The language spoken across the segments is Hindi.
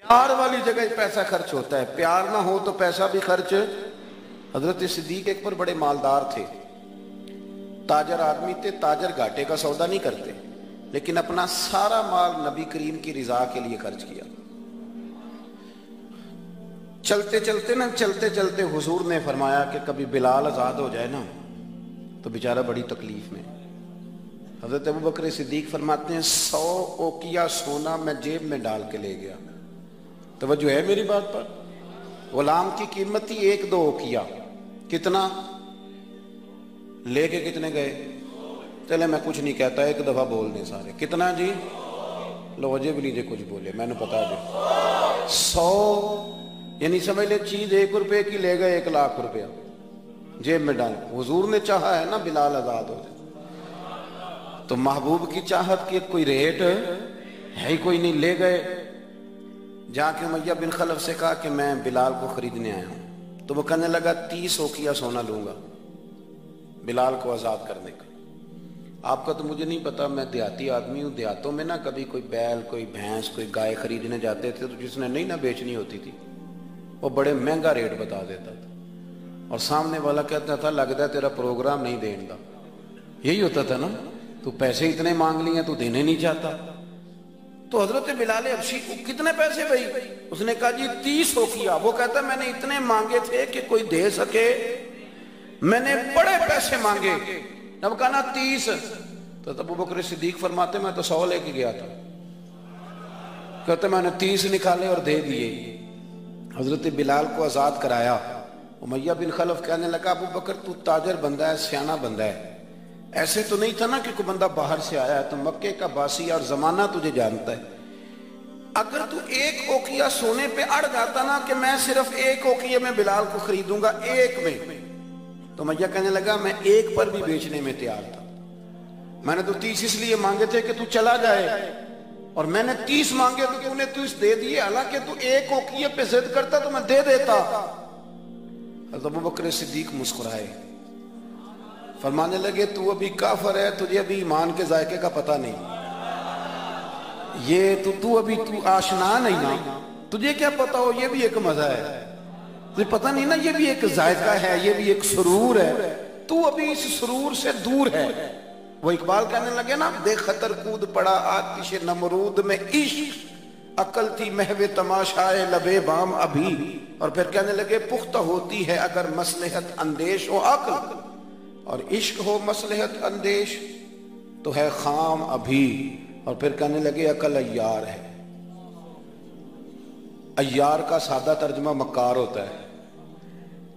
प्यार वाली जगह पैसा खर्च होता है, प्यार ना हो तो पैसा भी खर्च। हजरत सिद्दीक एक पर बड़े मालदार थे, ताजर आदमी थे, ताजर घाटे का सौदा नहीं करते, लेकिन अपना सारा माल नबी करीम की रिजा के लिए खर्च किया। चलते चलते हुजूर ने फरमाया कि कभी बिलाल आजाद हो जाए ना तो बेचारा बड़ी तकलीफ में। हजरत अबू बकर सिद्दीक फरमाते हैं 100 ओकिया सोना मैं जेब में डाल के ले गया। तवज्जो है मेरी बात पर? गुलाम की कीमत थी 1-2 ओकिया। कितना लेके कितने गए? चले मैं कुछ नहीं कहता, एक दफा बोल दें सारे। कितना जी? लो वजह भी लीजिए, कुछ बोले, मैंने बता दे। 100 यानी समझ ले चीज 1 रुपए की ले गए, 1 लाख रुपया जेब में डाल। हुजूर ने चाहा है ना बिलाल आजाद हो जाए, तो महबूब की चाहत की कोई रेट है ही कोई नहीं। ले गए, जाके उमैया बिन खलफ से कहा कि मैं बिलाल को खरीदने आया हूं। तो वो कहने लगा 30 ओकिया सोना लूंगा बिलाल को आजाद करने का। आपका तो मुझे नहीं पता, मैं देहाती आदमी हूं। देहातों में ना कभी कोई बैल, कोई भैंस, कोई गाय खरीदने जाते थे तो जिसने नहीं ना बेचनी होती थी वो बड़े महंगा रेट बता देता था, और सामने वाला कहता था लगता है तेरा प्रोग्राम नहीं देने। यही होता था ना, तू पैसे इतने मांग लिए तू देने नहीं चाहता। तो हजरत बिलाल हबशी को कितने पैसे भाई? उसने कहा जी 30 ओकिया। वो कहता मैंने इतने मांगे थे कि कोई दे सके, मैंने बड़े पैसे मांगे। जब कहा ना 30, तो अबू बकर सिद्दीक फरमाते मैं तो 100 लेके गया था। कहते मैंने 30 निकाले और दे दिए। हजरत बिलाल को आजाद कराया। उमैया बिन खलफ कहने लगा अबू बकर तू ताजर बंदा है, सियाना बंदा है, ऐसे तो नहीं था ना कि कोई बंदा बाहर से आया है, तो मक्के का बासी और जमाना तुझे जानता है। अगर तू 1 ओकिया सोने पे अड़ जाता ना कि मैं सिर्फ 1 ओकिया में बिलाल को खरीदूंगा, 1 में, तो उमैया कहने लगा मैं 1 पर भी बेचने में तैयार था। मैंने तो 30 इसलिए मांगे थे कि तू चला जाए, और मैंने 30 मांगे तो तूने 30 दे दिए। हालांकि तू 1 ओकिया पे जिद करता तो मैं दे देता। अबू बकर सिद्दीक मुस्कुराए, फरमाने लगे तू अभी काफर है, तुझे अभी ईमान के जायके का पता नहीं। ये तू अभी तू आशना नहीं ना, तुझे क्या पता हो ये भी एक मजा है, तुझे पता नहीं ना ये भी एक जायका है, ये भी एक सुरूर है, तू अभी इस सुरूर से दूर है। वो इकबाल कहने लगे ना बेखतर कूद पड़ा आतिश नमरूद में इश्क, अकल थी महवे तमाशाए लबे बाम अभी। और फिर कहने लगे पुख्ता होती है अगर मसलहत अंदेश हो अक्ल, और इश्क हो मसलहत अंदेश तो है खाम अभी। और फिर कहने लगे अकल अय्यार है। अय्यार का सादा तर्जुमा मक्कार होता है,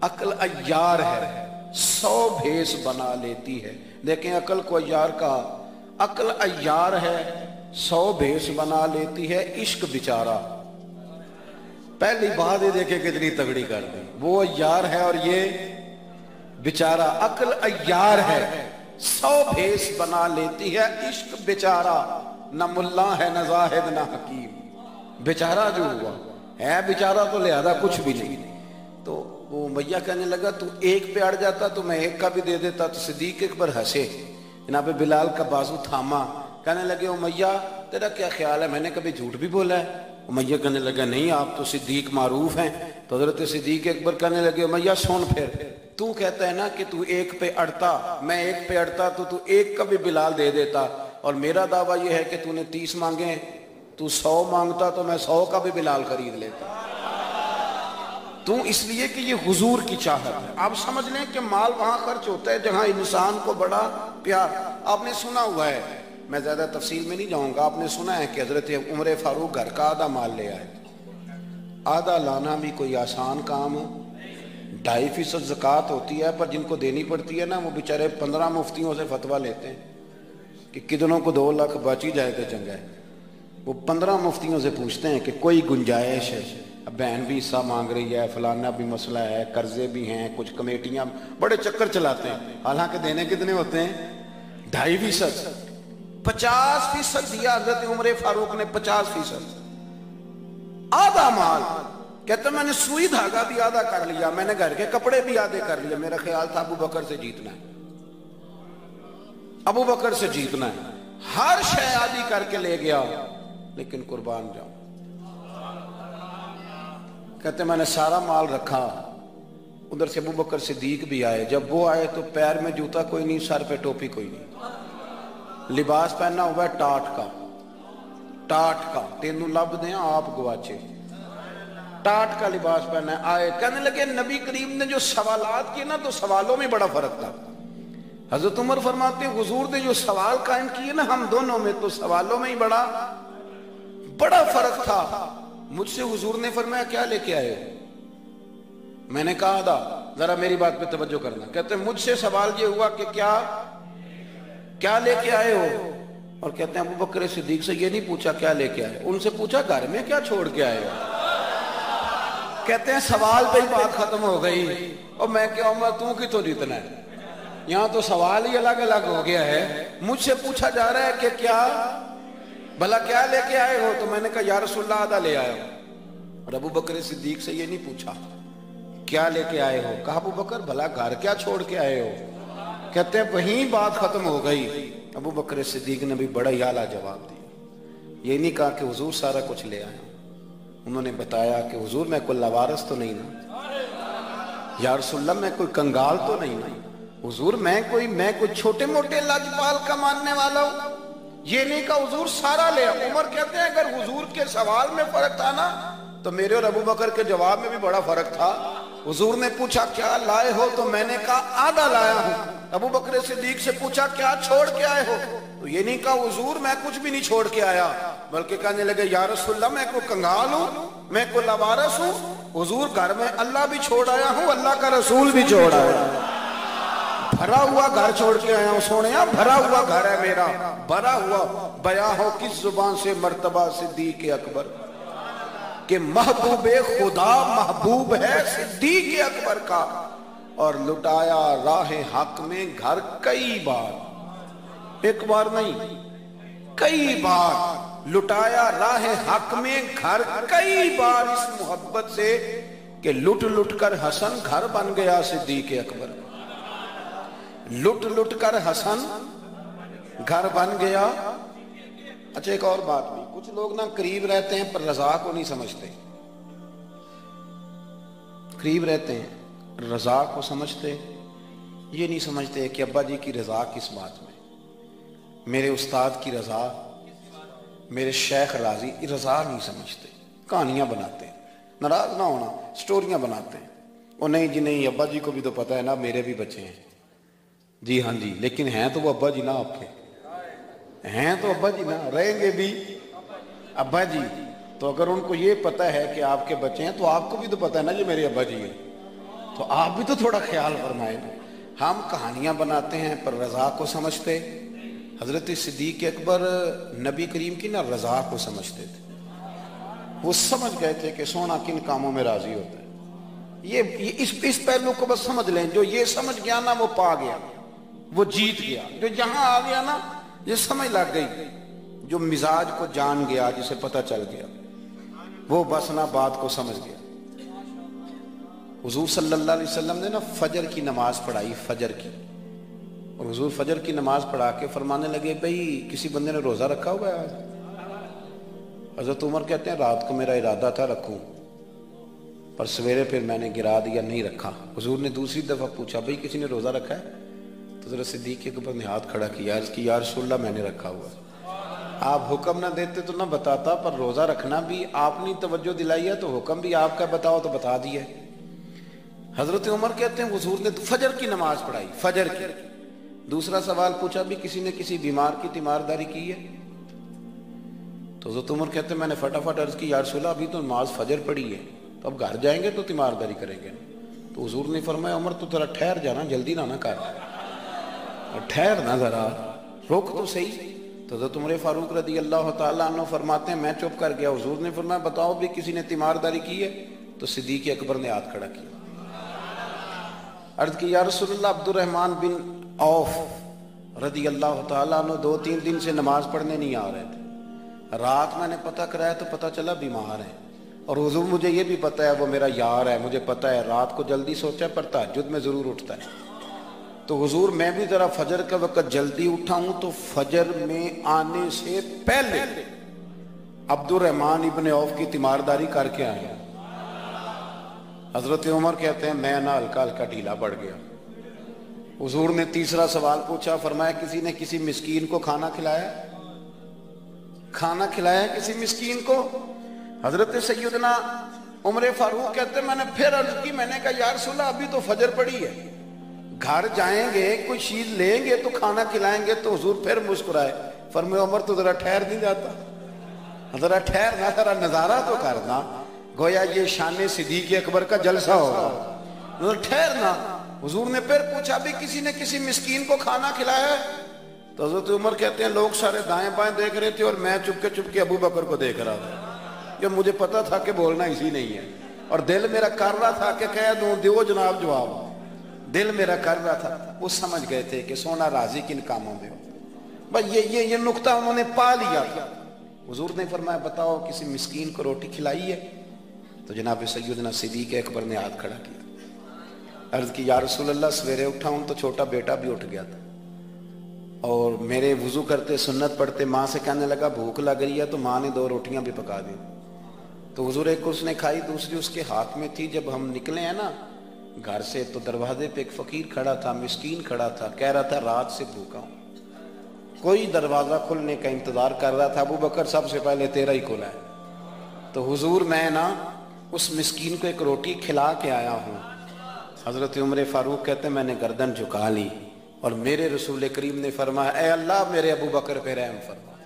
अकल अय्यार है, 100 भेष बना लेती है। देखें अकल को अय्यार का, अकल अय्यार है 100 भेष बना लेती है, इश्क बेचारा। पहली बात ये देखे कितनी तगड़ी कर दी, वो अय्यार है और ये बेचारा। अकल अय्यार है 100 भेष बना लेती है, इश्क बेचारा। न मुल्ला है न जाहिद न हकीम, बेचारा जो हुआ है बेचारा, तो लिहाजा कुछ भी नहीं। तो वो मैया कहने लगा तू 1 पे अड़ जाता तो मैं 1 का भी दे देता। तो सिद्दीक अकबर हंसे, जनाब बिलाल का बाजू थामा, कहने लगे उमैया तेरा क्या ख्याल है, मैंने कभी झूठ भी बोला है? उमैया कहने लगा नहीं आप तो सिद्दीक मारूफ हैं। तो हजरत सिद्दीक अकबर कहने लगे उमैया सुन, फिर तू कहता है ना कि तू 1 पे अड़ता, मैं 1 पे अड़ता तो तू 1 का भी बिलाल दे देता, और मेरा दावा यह है कि तूने 30 मांगे, तू 100 मांगता तो मैं 100 का भी बिलाल खरीद लेता। तू इसलिए कि ये हुजूर की चाहत है। आप समझ लें कि माल वहां खर्च होता है जहां इंसान को बड़ा प्यार। आपने सुना हुआ है, मैं ज्यादा तफसील में नहीं जाऊंगा, आपने सुना है कि हजरत उमर फारूक घर का आधा माल ले आए। आधा लाना भी कोई आसान काम हो, 2.5% ज़कात होती है, पर जिनको देनी पड़ती है ना वो बेचारे 15 मुफ्तियों से फतवा लेते हैं कि कितनों को 2 लाख बची जाए तो चंगा है। वो 15 मुफ्तियों से पूछते हैं कि कोई गुंजाइश है, अब बहन भी हिस्सा मांग रही है, फलाना भी मसला है, कर्जे भी हैं, कुछ कमेटियां, बड़े चक्कर चलाते हैं। हालांकि देने कितने होते हैं? 2.5%। 50% दिया हजरत उमर फारूक ने, 50%। आधा माल कहते मैंने सुई धागा भी आधा कर लिया, मैंने घर के कपड़े भी आधे कर लिए। मेरा ख्याल था अबू बकर से जीतना है, अबू बकर से जीतना है। हर शय आदि करके ले गया, लेकिन कुर्बान जाऊं कहते मैंने सारा माल रखा, उधर से अबू बकर सिद्दीक भी आए। जब वो आए तो पैर में जूता कोई नहीं, सर पे टोपी कोई नहीं, लिबास पहना हुआ है टाट का, टाट का, तेनू लब दें आप गवाचे, टाट का लिबास पहना है। आए, कहने लगे नबी करीम ने जो सवालात किए ना, तो सवालों में बड़ा फर्क था। हजरत उमर फरमाते हैं हुजूर ने जो सवाल कायम किए ना हम दोनों में, तो सवालों में ही बड़ा फर्क था। मुझसे हुजूर ने फरमाया क्या लेके आए हो? मैंने कहा था जरा मेरी बात पे तवज्जो करना। कहते मुझसे सवाल ये हुआ कि क्या लेके आए हो? और कहते हैं अबू बकर सिद्दीक से ये नहीं पूछा क्या लेके आए, उनसे पूछा घर में क्या छोड़ के आए हो। कहते हैं सवाल पे ही बात खत्म हो गई। और मैं क्या उम्र तू की तो जीतना है, यहाँ तो सवाल ही अलग अलग हो गया है। मुझसे पूछा जा रहा है कि क्या भला क्या लेके आए हो? तो मैंने कहा या रसूलल्लाह आधा ले आया हूं। और अबू बकर सिद्दीक से ये नहीं पूछा क्या लेके आए हो, कहा अबू बकर भला घर क्या छोड़ के आए हो? कहते हैं वहीं बात खत्म हो गई। अबू बकर सिद्दीक ने भी बड़ा ही आला जवाब दिया। ये नहीं कहा कि हुजूर सारा कुछ ले आया, उन्होंने बताया कि हुजूर मैं कोई लवारस तो नहीं ना, या रसूलल्लाह मैं कोई कंगाल तो नहीं ना, हुजूर मैं कोई छोटे मोटे लाजपाल का मानने वाला हूं। ये नहीं कहा हुजूर सारा ले। उमर कहते हैं अगर हुजूर के सवाल में फर्क था ना, तो मेरे और अबू बकर के जवाब में भी बड़ा फर्क था। हुजूर ने पूछा क्या लाए हो, तो मैंने कहा आधा लाया हूं। अबू बकर सिद्दीक से पूछा क्या छोड़ के आए हो, तो ये नहीं कहा हुजूर मैं कुछ भी नहीं छोड़ के आया, बल्कि कहने लगे या रसूलल्लाह मैं कोई कंगाल हूं, मैं कोई लवारस हूं, हुजूर घर में अल्लाह भी छोड़ आया हूं, अल्लाह का रसूल भी छोड़ आया, भरा हुआ घर छोड़ के आया हूं। सोने भरा हुआ घर है मेरा, भरा हुआ। बया हो किस जुबान से मर्तबा सिद्दीक अकबर के महबूबे खुदा महबूब है सिद्दीक अकबर का। और लुटाया राहे हक में घर कई बार, एक बार नहीं कई बार लुटाया राहे हक में घर कई बार, इस मोहब्बत से कि लुट लुट कर हसन घर बन गया सिद्दीक अकबर। लुट लुट कर हसन घर बन गया। अच्छा एक और बात भी, कुछ लोग ना करीब रहते हैं पर रजा को नहीं समझते। करीब रहते हैं रजा को समझते, ये नहीं समझते कि अब्बा जी की रजा किस बात में, मेरे उस्ताद की रजा, मेरे शेख राजी रजा नहीं समझते। कहानियां बनाते हैं, नाराज ना होना, स्टोरियां बनाते हैं। और नहीं जी नहीं, अब्बा जी को भी तो पता है ना मेरे भी बच्चे हैं। जी हाँ जी, लेकिन हैं तो वो अब्बा जी ना आपके, हैं तो अब्बा जी ना, रहेंगे भी अब्बा जी। तो अगर उनको ये पता है कि आपके बच्चे हैं, तो आपको भी तो पता है ना ये मेरे अब्बा जी हैं, तो आप भी तो थोड़ा ख्याल फरमाए ना। हम कहानियां बनाते हैं पर रजा को समझते। हजरत सिद्दीक अकबर नबी करीम की ना रजा को समझते थे। वो समझ गए थे कि सोना किन कामों में राजी होता है। ये इस पहलू को बस समझ लें, जो ये समझ गया ना वो पा गया, वो जीत गया। जो जहां आ गया ना ये समझ लग गई, जो मिजाज को जान गया, जिसे पता चल गया, वो बस ना बात को समझ गया। हुजूर सल्लल्लाहु अलैहि वसल्लम ने ना फजर की नमाज पढ़ाई, फजर की, और हुजूर फजर की नमाज पढ़ा के फरमाने लगे भाई किसी बंदे ने रोजा रखा हुआ है आज? हजरत उमर कहते हैं रात को मेरा इरादा था रखूं, पर सवेरे फिर मैंने गिरा दिया, नहीं रखा। हुजूर ने दूसरी दफा पूछा भाई किसी ने रोजा रखा है? तो जरा सिद्दीक के ऊपर ने हाथ खड़ा किया, इसकी या रसूलल्लाह मैंने रखा हुआ। आप हुक्म ना देते तो ना बताता, पर रोजा रखना भी आपने तवज्जो दिलाई है तो हुक्म भी आपका, बताओ तो बता दिया। हजरत उमर कहते हैं हुजूर ने फजर की नमाज पढ़ाई, फजर की। दूसरा सवाल पूछा भी किसी ने किसी बीमार की तीमारदारी की है? तो हजरत उमर कहते हैं मैंने फटाफट अर्ज की या रसूलल्लाह अभी तो नमाज फजर पढ़ी है, तो अब घर जाएंगे तो तीमारदारी करेंगे। तो हुजूर ने फरमाया उमर तो जरा ठहर जाना, जल्दी ना कर, ठहर ना जरा, रोक तो सही। तो हज़रत उमर फारूक रज़ी अल्लाह तआला अन्हु फरमाते हैं मैं चुप कर गया। हुजूर ने फरमाया बताओ भी किसी ने तीमारदारी की है? तो सिद्दीक अकबर ने हाथ खड़ा किया, अर्ज की या रसूलल्लाह अब्दुर्रहमान बिन औफ रज़ी अल्लाह तआला अन्हु 2-3 दिन से नमाज पढ़ने नहीं आ रहे थे। रात मैंने पता कराया तो पता चला बीमार है, और हुजूर मुझे ये भी पता है वो मेरा यार है, मुझे पता है रात को जल्दी सोचा पर तहज्जुद में जरूर उठता है। तो हुजूर मैं भी जरा फजर का वक्त जल्दी उठा हूं, तो फजर में आने से पहले अब्दुर्रहमान इब्ने औफ की तीमारदारी करके आया। हजरत उमर कहते हैं मैं ना हल्का हल्का ढीला पड़ गया। हुजूर ने तीसरा सवाल पूछा, फरमाया किसी ने किसी मिस्कीन को खाना खिलाया? खाना खिलाया किसी मिस्कीन को? हजरत सैयदना उमर फारूक कहते मैंने फिर अर्ज की, मैंने कहा या रसूल अल्लाह अभी तो फजर पड़ी है, घर जाएंगे कोई चीज लेंगे तो खाना खिलाएंगे। तो हुजूर फिर मुस्कुराए, फरमाया उमर तो जरा ठहर नहीं जाता, जरा ठहर ना, जरा नजारा तो करना, गोया ये शान सिद्दीक़ अकबर का जलसा होगा, ठहरना। हुजूर ने फिर पूछा भी किसी ने किसी मिस्कीन को खाना खिलाया? तो हजरत उमर कहते हैं लोग सारे दाएं बाएं देख रहे थे और मैं चुपके अबू बकर को देख रहा था, कि मुझे पता था कि बोलना इसी नहीं है, और दिल मेरा कर रहा था कि कह दूं, दो जनाब जवाब, दिल मेरा कर रहा था। वो समझ गए थे कि सोना राजी किन कामों में हो। भाई ये नुक्ता उन्होंने पा लिया था। हुजूर ने फरमाया बताओ किसी मिस्कीन को रोटी खिलाई है? तो जनाब सैयदना सिद्दीक़ अकबर ने हाथ खड़ा किया, अर्ज की या रसूल अल्लाह सवेरे उठा हूं तो छोटा बेटा भी उठ गया था, और मेरे वुजू करते सुन्नत पढ़ते माँ से कहने लगा भूख लग रही है, तो माँ ने 2 रोटियां भी पका दी। तो हुजूर एक उसने खाई, दूसरी उसके हाथ में थी। जब हम निकले हैं ना घर से, तो दरवाजे पे एक फकीर खड़ा था, मिस्कीन खड़ा था, कह रहा था रात से भूखा हूं। कोई दरवाजा खुलने का इंतजार कर रहा था, अबू बकर सबसे पहले तेरा ही खुला है। तो हुजूर मैं ना उस मिस्कीन को एक रोटी खिला के आया हूं। हजरत उमर फारूक कहते मैंने गर्दन झुका ली और मेरे रसूल करीम ने फरमाया ऐ अल्लाह मेरे अबू बकर पे रहम फरमा,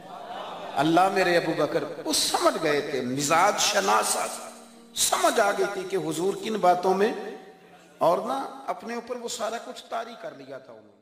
अल्लाह मेरे अबू बकर। वो समझ गए थे, मिजाज शनासा समझ आ गई थी कि हुजूर किन बातों में, और ना अपने ऊपर वो सारा कुछ तारी कर लिया था उन्होंने।